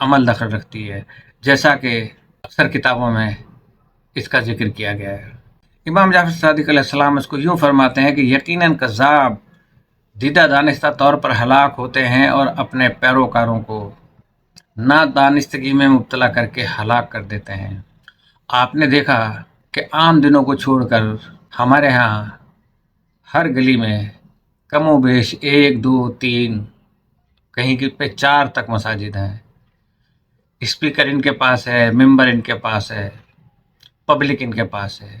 عمل دخل رکھتی ہے، جیسا کہ اکثر کتابوں میں اس کا ذکر کیا گیا ہے۔ امام جعفر صادق علیہ السلام اس کو یوں فرماتے ہیں کہ یقیناً کذاب دیدہ دانستہ طور پر ہلاک ہوتے ہیں اور اپنے پیروکاروں کو نادانستگی میں مبتلا کر کے ہلاک کر دیتے ہیں۔ آپ نے دیکھا کہ عام دنوں کو چھوڑ کر ہمارے ہاں ہر گلی میں کم و بیش 1 2 3 کہیں پہ 4 تک مساجد ہیں۔ اسپیکر ان کے پاس ہے، ممبر ان کے پاس ہے، پبلک ان کے پاس ہے،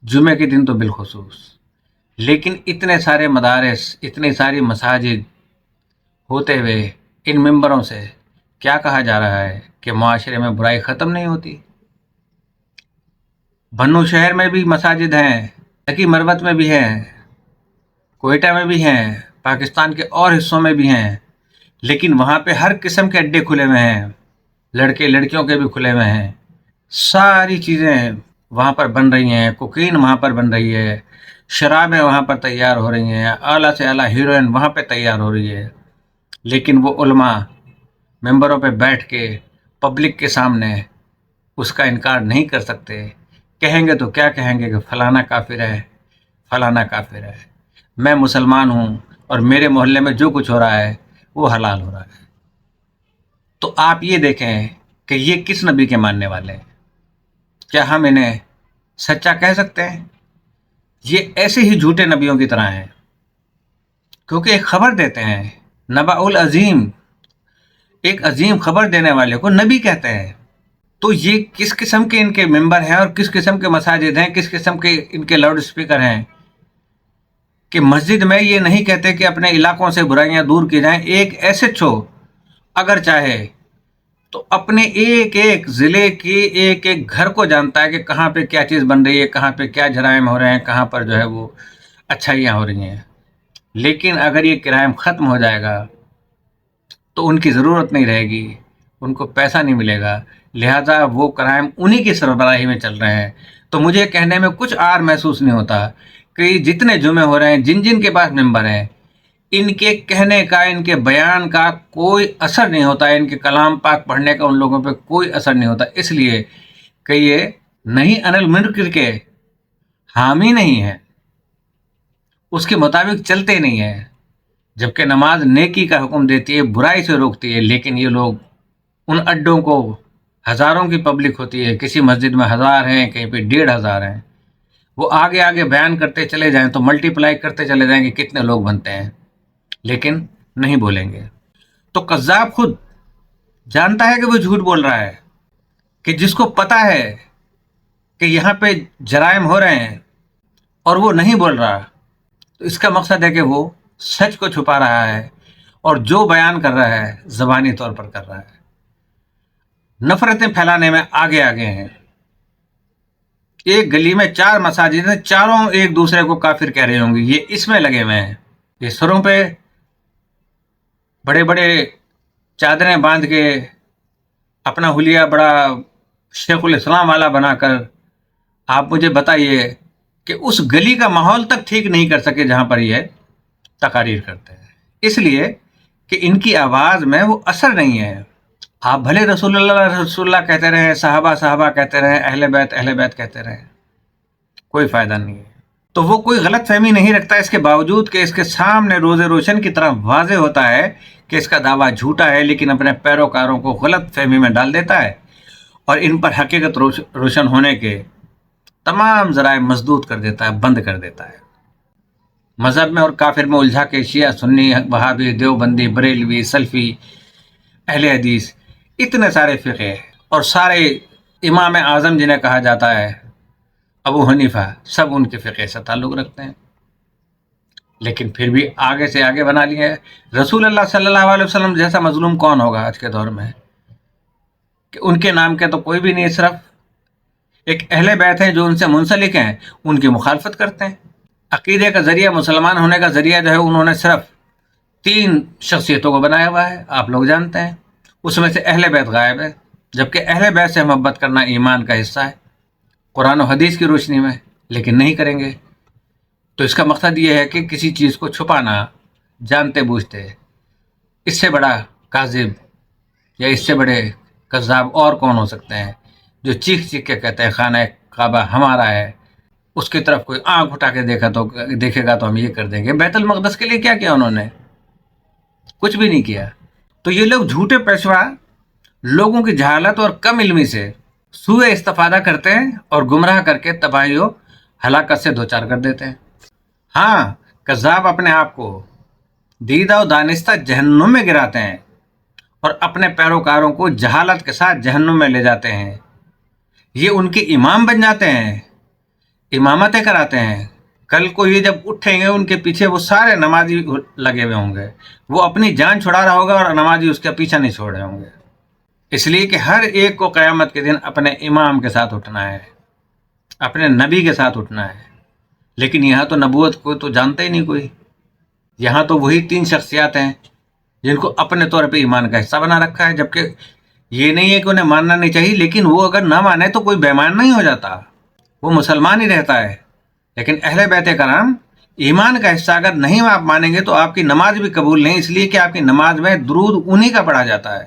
جمعے کے دن تو بالخصوص۔ لیکن اتنے سارے مدارس، اتنی ساری مساجد ہوتے ہوئے ان ممبروں سے کیا کہا جا رہا ہے کہ معاشرے میں برائی ختم نہیں ہوتی؟ بنو شہر میں بھی مساجد ہیں، لکی مروت میں بھی ہیں، کوئٹہ میں بھی ہیں، پاکستان کے اور حصوں میں بھی ہیں، لیکن وہاں پہ ہر قسم کے اڈے کھلے ہوئے ہیں، لڑکے لڑکیوں کے بھی کھلے ہوئے ہیں، ساری چیزیں وہاں پر بن رہی ہیں، کوکین وہاں پر بن رہی ہے، شرابیں وہاں پر تیار ہو رہی ہیں، اعلیٰ سے اعلیٰ ہیروئن وہاں پہ تیار ہو رہی ہے، لیکن وہ علماء ممبروں پہ بیٹھ کے پبلک کے سامنے اس کا انکار نہیں کر سکتے۔ کہیں گے تو کیا کہیں گے کہ فلانا کافر ہے، فلانا کافر ہے، میں مسلمان ہوں اور میرے محلے میں جو کچھ ہو رہا ہے وہ حلال ہو رہا ہے۔ تو آپ یہ دیکھیں کہ یہ کس نبی کے ماننے والے ہیں؟ کیا ہم انہیں سچا کہہ سکتے ہیں؟ یہ ایسے ہی جھوٹے نبیوں کی طرح ہیں، کیونکہ ایک خبر دیتے ہیں، نبأ العظیم، ایک عظیم خبر دینے والے کو نبی کہتے ہیں۔ تو یہ کس قسم کے ان کے ممبر ہیں اور کس قسم کے مساجد ہیں، کس قسم کے ان کے لاؤڈ اسپیکر ہیں کہ مسجد میں یہ نہیں کہتے کہ اپنے علاقوں سے برائیاں دور کی جائیں۔ ایک ایسے چھو اگر چاہے تو اپنے ایک ایک ضلع کی ایک ایک گھر کو جانتا ہے کہ کہاں پہ کیا چیز بن رہی ہے، کہاں پہ کیا جرائم ہو رہے ہیں، کہاں پر جو ہے وہ اچھائیاں ہو رہی ہیں۔ لیکن اگر یہ کرائم ختم ہو جائے گا تو ان کی ضرورت نہیں رہے گی، ان کو پیسہ نہیں ملے گا، لہٰذا وہ کرائم انہی کی سربراہی میں چل رہے ہیں۔ تو مجھے کہنے میں کچھ آر محسوس نہیں ہوتا کہ جتنے جمعے ہو رہے ہیں، جن جن کے پاس ممبر ہیں، ان کے کہنے کا، ان کے بیان کا کوئی اثر نہیں ہوتا، ان کے کلام پاک پڑھنے کا ان لوگوں پہ کوئی اثر نہیں ہوتا، اس لیے کہ یہ نہیں انل منکر کے حامی نہیں ہیں، اس کے مطابق چلتے نہیں ہیں۔ جبکہ نماز نیکی کا حکم دیتی ہے، برائی سے روکتی ہے، لیکن یہ لوگ ان اڈوں کو، ہزاروں کی پبلک ہوتی ہے، کسی مسجد میں 1000 ہیں، کہیں پہ 1500 ہیں، وہ آگے آگے بیان کرتے چلے جائیں تو ملٹی پلائی کرتے چلے جائیں کہ کتنے لوگ بنتے ہیں، لیکن نہیں بولیں گے۔ تو کذاب خود جانتا ہے کہ وہ جھوٹ بول رہا ہے، کہ جس کو پتا ہے کہ یہاں پہ جرائم ہو رہے ہیں اور وہ نہیں بول رہا، تو اس کا مقصد ہے کہ وہ سچ کو چھپا رہا ہے اور جو بیان کر رہا ہے زبانی طور پر کر رہا ہے، نفرتیں پھیلانے میں آگے آگے ہیں۔ ایک گلی میں 4 مساجد ہیں، چاروں ایک دوسرے کو کافر کہہ رہے ہوں گے، یہ اس میں لگے ہوئے ہیں، یہ سروں پہ بڑے بڑے چادریں باندھ کے اپنا حلیہ بڑا شیخ الاسلام والا بنا کر آپ مجھے بتائیے کہ اس گلی کا ماحول تک ٹھیک نہیں کر سکے جہاں پر یہ تقاریر کرتے ہیں، اس لیے کہ ان کی آواز میں وہ اثر نہیں ہے۔ آپ بھلے رسول اللہ کہتے رہیں، صحابہ صحابہ کہتے رہیں، اہل بیت کہتے رہیں، کوئی فائدہ نہیں ہے۔ تو وہ کوئی غلط فہمی نہیں رکھتا، اس کے باوجود کہ اس کے سامنے روز روشن کی طرح واضح ہوتا ہے کہ اس کا دعویٰ جھوٹا ہے، لیکن اپنے پیروکاروں کو غلط فہمی میں ڈال دیتا ہے اور ان پر حقیقت روشن ہونے کے تمام ذرائع مسدود کر دیتا ہے، بند کر دیتا ہے۔ مذہب میں اور کافر میں الجھا کے شیعہ، سنی، وہابی، دیوبندی، بریلوی، سلفی، اہل حدیث، اتنے سارے فرقے اور سارے امام اعظم جنہیں کہا جاتا ہے، ابو حنیفہ، سب ان کے فرقے سے تعلق رکھتے ہیں، لیکن پھر بھی آگے سے آگے بنا لیے۔ رسول اللہ صلی اللہ علیہ وسلم جیسا مظلوم کون ہوگا آج کے دور میں، کہ ان کے نام کے تو کوئی بھی نہیں، صرف ایک اہل بیت ہیں جو ان سے منسلک ہیں، ان کی مخالفت کرتے ہیں۔ عقیدے کا ذریعہ، مسلمان ہونے کا ذریعہ جو ہے انہوں نے صرف 3 شخصیتوں کو بنایا ہوا ہے، آپ لوگ جانتے ہیں، اس میں سے اہل بیت غائب ہے، جبکہ اہل بیت سے محبت کرنا ایمان کا حصہ ہے قرآن و حدیث کی روشنی میں، لیکن نہیں کریں گے۔ تو اس کا مقصد یہ ہے کہ کسی چیز کو چھپانا جانتے بوجھتے، اس سے بڑا کاذب یا اس سے بڑے کذاب اور کون ہو سکتے ہیں جو چیخ چیخ کے کہتے ہیں خانہ کعبہ ہمارا ہے، اس کی طرف کوئی آنکھ اٹھا کے دیکھے گا تو ہم یہ کر دیں گے۔ بیت المقدس کے لیے کیا کیا انہوں نے؟ کچھ بھی نہیں کیا۔ تو یہ لوگ جھوٹے پیشوا لوگوں کی جہالت اور کم علمی سے سوء استفادہ کرتے ہیں اور گمراہ کر کے تباہی و ہلاکت سے دوچار کر دیتے ہیں۔ ہاں، کذاب اپنے آپ کو دیدہ و دانستہ جہنم میں گراتے ہیں اور اپنے پیروکاروں کو جہالت کے ساتھ جہنم میں لے جاتے ہیں۔ یہ ان کے امام بن جاتے ہیں، امامتیں کراتے ہیں۔ کل کو یہ جب اٹھیں گے ان کے پیچھے وہ سارے نمازی لگے ہوئے ہوں گے، وہ اپنی جان چھڑا رہا ہوگا اور نمازی اس کا پیچھا نہیں چھوڑ رہے ہوں گے، اس لیے کہ ہر ایک کو قیامت کے دن اپنے امام کے ساتھ اٹھنا ہے، اپنے نبی کے ساتھ اٹھنا ہے۔ لیکن یہاں تو نبوت کو تو جانتا ہی نہیں کوئی، یہاں تو وہی 3 شخصیات ہیں جن کو اپنے طور پہ ایمان کا حصہ بنا رکھا ہے، جبکہ یہ نہیں ہے کہ انہیں ماننا نہیں چاہیے، لیکن وہ اگر نہ مانے تو کوئی بیمان نہیں ہو جاتا، وہ مسلمان ہی رہتا ہے۔ لیکن اہل بیت کرام ایمان کا حصہ اگر نہیں آپ مانیں گے تو آپ کی نماز بھی قبول نہیں، اس لیے کہ آپ کی نماز میں درود انہی کا پڑھا جاتا ہے،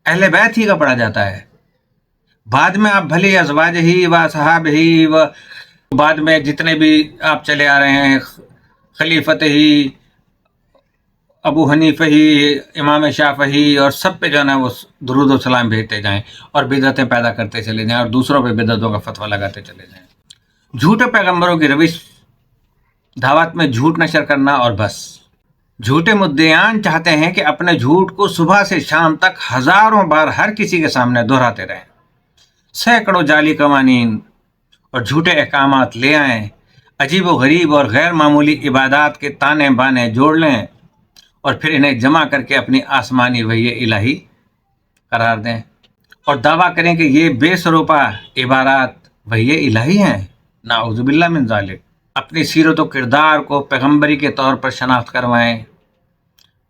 اہل بیت ہی کا پڑھا جاتا ہے۔ بعد میں آپ بھلے ازواج ہی و صحاب ہی و بعد میں جتنے بھی آپ چلے آ رہے ہیں، خلیفت ہی، ابو حنیفہ ہی، امام شافعی اور سب پہ جو ہے نا وہ درود و سلام بھیجتے جائیں اور بدعتیں پیدا کرتے چلے جائیں اور دوسروں پہ بدعتوں کا فتویٰ لگاتے چلے جائیں۔ جھوٹے پیغمبروں کی روش دعوت میں جھوٹ نشر کرنا اور بس۔ جھوٹے مدعیان چاہتے ہیں کہ اپنے جھوٹ کو صبح سے شام تک ہزاروں بار ہر کسی کے سامنے دہراتے رہیں، سینکڑوں جعلی قوانین اور جھوٹے احکامات لے آئیں، عجیب و غریب اور غیر معمولی عبادات کے تانے بانے جوڑ لیں اور پھر انہیں جمع کر کے اپنی آسمانی وحی الہی قرار دیں اور دعویٰ کریں کہ یہ بے سروپا عبارات وحی الہی ہیں۔ نعوذ باللہ من ذالک۔ اپنی سیرت و کردار کو پیغمبری کے طور پر شناخت کروائیں،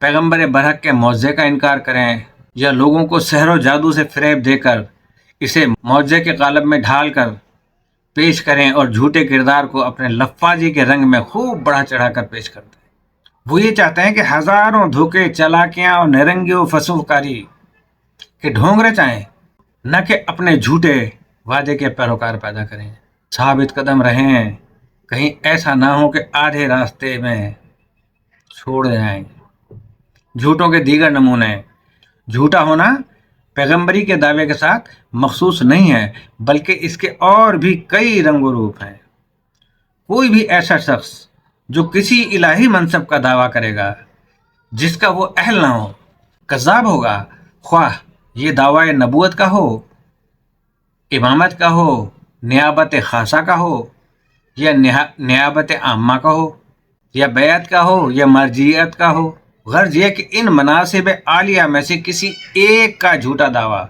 پیغمبر برحق کے معجزے کا انکار کریں یا لوگوں کو سحر و جادو سے فریب دے کر اسے معجزے کے قالب میں ڈھال کر پیش کریں اور جھوٹے کردار کو اپنے لفاظی کے رنگ میں خوب بڑھا چڑھا کر پیش کرتے ہیں۔ وہ یہ چاہتے ہیں کہ ہزاروں دھوکے، چالاکیاں اور نرنگی و فسوقاری کے ڈھونگ رچائیں، نہ کہ اپنے جھوٹے وعدے کے پیروکار پیدا کریں۔ ثابت قدم رہیں، کہیں ایسا نہ ہو کہ آدھے راستے میں چھوڑ جائیں۔ جھوٹوں کے دیگر نمونے۔ جھوٹا ہونا پیغمبری کے دعوے کے ساتھ مخصوص نہیں ہے، بلکہ اس کے اور بھی کئی رنگ و روپ ہیں۔ کوئی بھی ایسا شخص جو کسی الہی منصب کا دعویٰ کرے گا جس کا وہ اہل نہ ہو، کذاب ہوگا، خواہ یہ دعویٰ نبوت کا ہو، امامت کا ہو، نیابت خاصہ کا ہو یا نیابت عامہ کا ہو یا بیعت کا ہو یا مرجعیت کا ہو۔ غرض یہ کہ ان مناصب عالیہ میں سے کسی ایک کا جھوٹا دعویٰ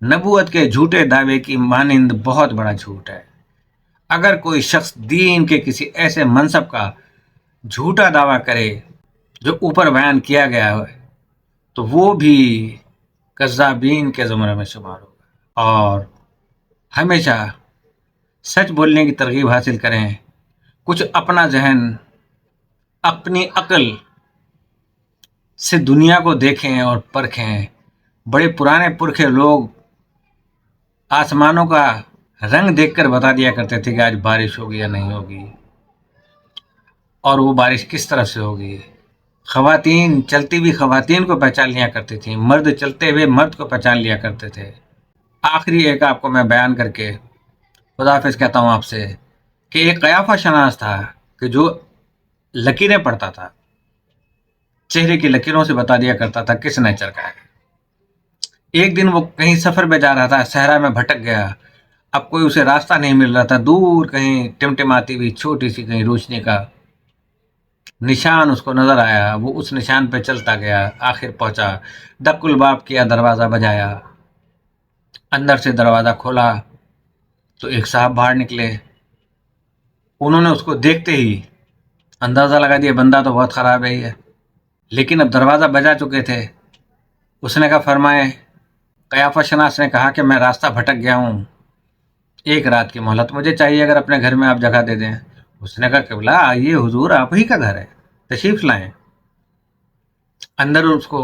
نبوت کے جھوٹے دعوے کی مانند بہت بڑا جھوٹ ہے۔ اگر کوئی شخص دین کے کسی ایسے منصب کا جھوٹا دعویٰ کرے جو اوپر بیان کیا گیا ہے تو وہ بھی کذابین کے زمرے میں شمار ہوگا۔ اور ہمیشہ سچ بولنے کی ترغیب حاصل کریں، کچھ اپنا ذہن، اپنی عقل سے دنیا کو دیکھیں اور پرکھیں۔ بڑے پرانے پرکھے لوگ آسمانوں کا رنگ دیکھ کر بتا دیا کرتے تھے کہ آج بارش ہوگی یا نہیں ہوگی، اور وہ بارش کس طرح سے ہوگی۔ خواتین چلتی ہوئی خواتین کو پہچان لیا کرتی تھیں، مرد چلتے ہوئے مرد کو پہچان لیا کرتے تھے۔ آخری ایک آپ کو میں بیان کر کے خداحافظ کہتا ہوں آپ سے کہ ایک قیافہ شناس تھا کہ جو لکیریں پڑھتا تھا، چہرے کی لکیروں سے بتا دیا کرتا تھا کس نے چرکا ہے۔ ایک دن وہ کہیں سفر میں جا رہا تھا، صحرا میں بھٹک گیا، اب کوئی اسے راستہ نہیں مل رہا تھا۔ دور کہیں ٹمٹماتی ہوئی چھوٹی سی کہیں روشنی کا نشان اس کو نظر آیا، وہ اس نشان پہ چلتا گیا، آخر پہنچا، دق الباب کیا، دروازہ بجایا، اندر سے دروازہ کھولا تو ایک صاحب باہر نکلے۔ انہوں نے اس کو دیکھتے ہی اندازہ لگا دیا بندہ تو بہت خراب ہے، لیکن اب دروازہ بجا چکے تھے۔ اس نے کہا فرمائے، قیافہ شناس نے کہا کہ میں راستہ بھٹک گیا ہوں، ایک رات کی مہلت مجھے چاہیے، اگر اپنے گھر میں آپ جگہ دے دیں۔ اس نے کہا قبلہ آئیے حضور، آپ ہی کا گھر ہے، تشریف لائیں۔ اندر اس کو